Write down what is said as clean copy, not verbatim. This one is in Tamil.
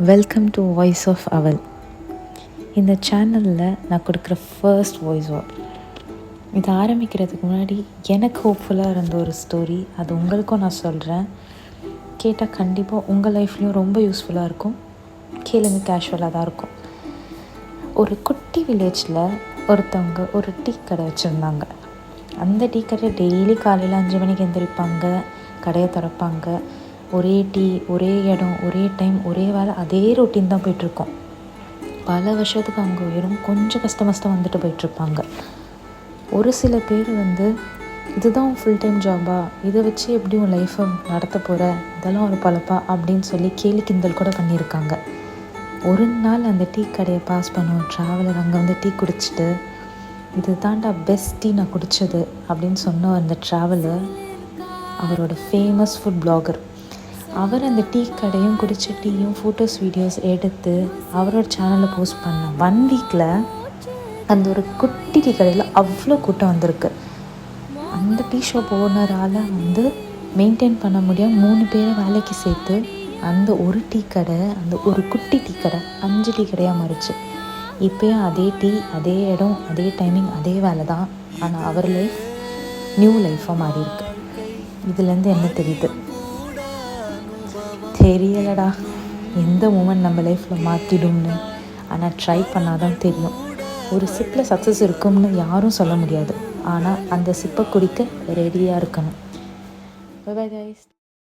வெல்கம் டு வாய்ஸ் ஆஃப் அவல். இந்த சேனலில் நான் கொடுக்குற ஃபர்ஸ்ட் வாய்ஸ் ஓவர். இது ஆரம்பிக்கிறதுக்கு முன்னாடி எனக்கு ஹோப்ஃபுல்லாக இருந்த ஒரு ஸ்டோரி, அது உங்களுக்கும் நான் சொல்கிறேன். கேட்டால் கண்டிப்பாக உங்கள் லைஃப்லேயும் ரொம்ப யூஸ்ஃபுல்லாக இருக்கும். கேளுங்க, கேஷுவலாக தான் இருக்கும். ஒரு குட்டி வில்லேஜில் ஒருத்தவங்க ஒரு டீ கடை வச்சுருந்தாங்க. அந்த டீ கடை டெய்லி காலையில் 5 மணிக்கு எந்திரிப்பாங்க, கடையை திறப்பாங்க. ஒரே டீ, ஒரே இடம், ஒரே டைம், ஒரே வேலை, அதே ரொட்டீன் தான் போய்ட்ருக்கோம். பல வருஷத்துக்கு அவங்க உயரும் கொஞ்சம் கஷ்டம் வந்துட்டு போயிட்டுருப்பாங்க. ஒரு சில பேர் இதுதான் ஃபுல் டைம் ஜாபா, இதை வச்சு எப்படி உன் லைஃப்பை நடத்த போகிற, இதெல்லாம் ஒரு பழப்பா அப்படின்னு சொல்லி கேலி கிண்டல் கூட பண்ணியிருக்காங்க. ஒரு நாள் அந்த டீ கடையை பாஸ் பண்ணுவோம் ட்ராவலர் அங்கே டீ குடிச்சிட்டு, இது தாண்டா பெஸ்ட் டீ நான் குடித்தது அப்படின்னு சொன்ன அந்த ட்ராவலர் அவரோட ஃபேமஸ் ஃபுட் பிளாகர். அவர் அந்த டீ கடையும் குடித்த டீயும் ஃபோட்டோஸ் வீடியோஸ் எடுத்து அவரோட சேனலில் போஸ்ட் பண்ண 1 வீக்கில் அந்த ஒரு குட்டி டீ கடையில் அவ்வளோ கூட்டம் வந்திருக்கு. அந்த டீ ஷாப் ஓனரால் மெயின்டைன் பண்ண முடியாமல் 3 பேரை வேலைக்கு சேர்த்து அந்த ஒரு டீ கடை, அந்த ஒரு குட்டி டீ கடை 5 டீ கடையாக மாறிச்சு. இப்போயும் அதே டீ, அதே இடம், அதே டைமிங், அதே வேலை தான். ஆனால் அவர் லைஃப் நியூ லைஃப்பாக மாறி இருக்கு. இதுலேருந்து என்ன தெரியுது தெரியலடா, எந்த மூமெண்ட் நம்ம லைஃப்பில் மாற்றிடும்னு. ஆனால் ட்ரை பண்ணால் தான் தெரியும். ஒரு சிப்பில் சக்ஸஸ் இருக்கும்னு யாரும் சொல்ல முடியாது. ஆனால் அந்த சிப்பை குடிக்க ரெடியாக இருக்கணும். Bye bye guys.